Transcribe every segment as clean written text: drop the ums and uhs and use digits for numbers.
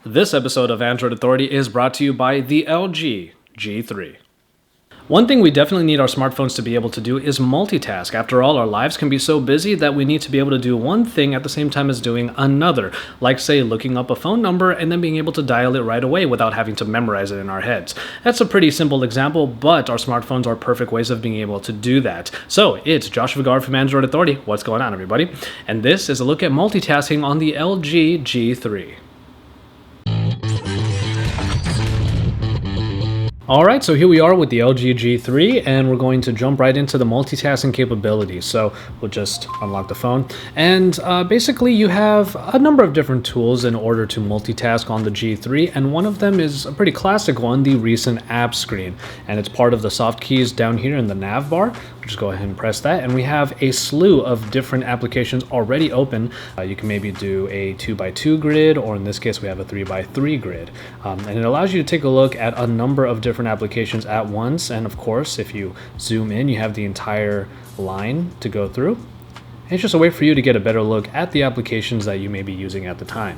This episode of Android Authority is brought to you by the LG G3. One thing we definitely need our smartphones to be able to do is multitask. After all, our lives can be so busy that we need to be able to do one thing at the same time as doing another, like say looking up a phone number and then being able to dial it right away without having to memorize it in our heads. That's a pretty simple example, but our smartphones are perfect ways of being able to do that. So it's Josh Vigard from Android Authority. What's going on, everybody? And this is a look at multitasking on the LG G3. Alright, so here we are with the LG G3, and we're going to jump right into the multitasking capabilities. So we'll just unlock the phone, and basically you have a number of different tools in order to multitask on the G3, and one of them is a pretty classic one, the recent app screen, and it's part of the soft keys down here in the nav bar. We'll just go ahead and press that, and we have a slew of different applications already open. You can maybe do a 2x2 grid, or in this case we have a 3x3 grid, and it allows you to take a look at a number of different applications at once. And of course, if you zoom in, you have the entire line to go through. And it's just a way for you to get a better look at the applications that you may be using at the time.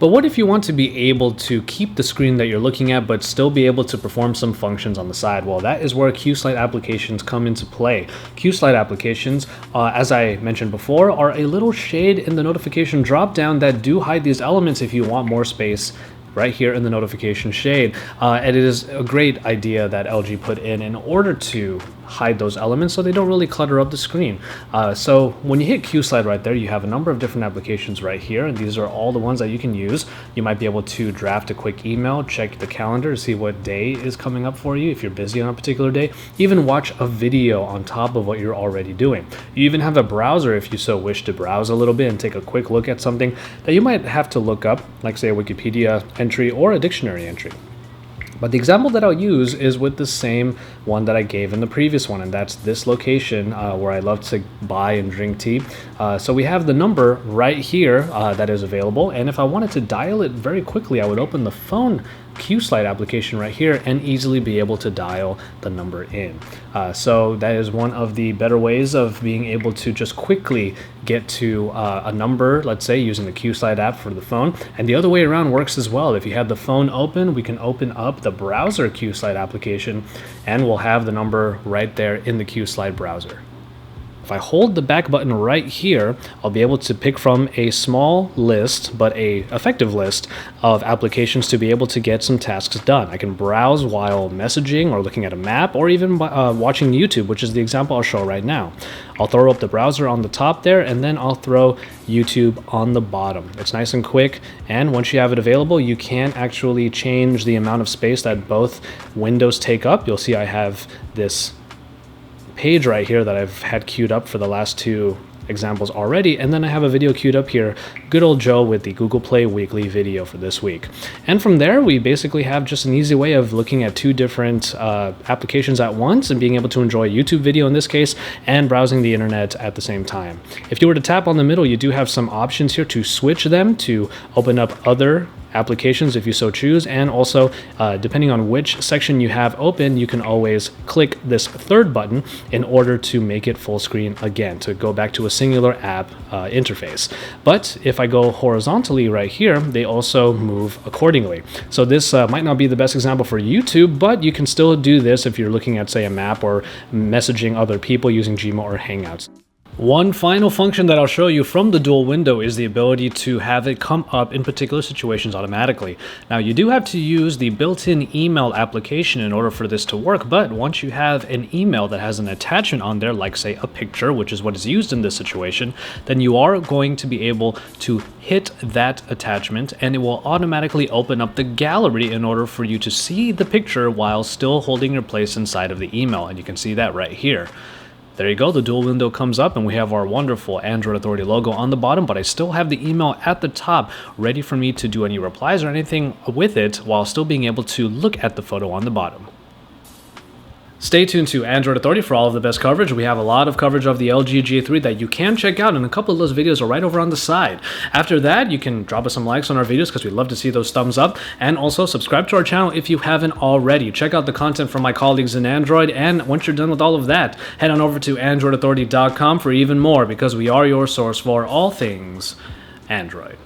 But what if you want to be able to keep the screen that you're looking at but still be able to perform some functions on the side? Well, that is where QSlide applications come into play. QSlide applications, as I mentioned before, are a little shade in the notification dropdown that do hide these elements if you want more space right here in the notification shade. And it is a great idea that LG put in order to hide those elements so they don't really clutter up the screen. So when you hit QSlide right there, you have a number of different applications right here, and these are all the ones that you can use. You might be able to draft a quick email, check the calendar to see what day is coming up for you if you're busy on a particular day, even watch a video on top of what you're already doing. You even have a browser if you so wish to browse a little bit and take a quick look at something that you might have to look up, like say a Wikipedia entry or a dictionary entry. But the example that I'll use is with the same one that I gave in the previous one, and that's this location where I love to buy and drink tea. So we have the number right here that is available, and if I wanted to dial it very quickly, I would open the phone QSlide application right here and easily be able to dial the number in. So that is one of the better ways of being able to just quickly get to a number, let's say using the QSlide app for the phone. And the other way around works as well. If you have the phone open, we can open up the browser QSlide application and we'll have the number right there in the QSlide browser. If I hold the back button right here, I'll be able to pick from a small list, but a effective list of applications to be able to get some tasks done. I can browse while messaging or looking at a map or even watching YouTube, which is the example I'll show right now. I'll throw up the browser on the top there, and then I'll throw YouTube on the bottom. It's nice and quick, and once you have it available, you can actually change the amount of space that both windows take up. You'll see I have this page right here that I've had queued up for the last two examples already, and then I have a video queued up here, good old Joe with the Google Play weekly video for this week. And from there we basically have just an easy way of looking at two different applications at once and being able to enjoy a YouTube video in this case and browsing the internet at the same time. If you were to tap on the middle, you do have some options here to switch them to open up other applications if you so choose, and also depending on which section you have open, you can always click this third button in order to make it full screen again, to go back to a singular app interface. But if I go horizontally right here, they also move accordingly. So this might not be the best example for YouTube, but you can still do this if you're looking at say a map or messaging other people using Gmail or Hangouts. One final function that I'll show you from the dual window is the ability to have it come up in particular situations automatically. Now you do have to use the built-in email application in order for this to work, but once you have an email that has an attachment on there, like say a picture, which is what is used in this situation, then you are going to be able to hit that attachment and it will automatically open up the gallery in order for you to see the picture while still holding your place inside of the email, and you can see that right here. There you go, the dual window comes up and we have our wonderful Android Authority logo on the bottom, but I still have the email at the top ready for me to do any replies or anything with it while still being able to look at the photo on the bottom. Stay tuned to Android Authority for all of the best coverage. We have a lot of coverage of the LG G3 that you can check out, and a couple of those videos are right over on the side. After that, you can drop us some likes on our videos because we'd love to see those thumbs up, and also subscribe to our channel if you haven't already. Check out the content from my colleagues in Android, and once you're done with all of that, head on over to androidauthority.com for even more, because we are your source for all things Android.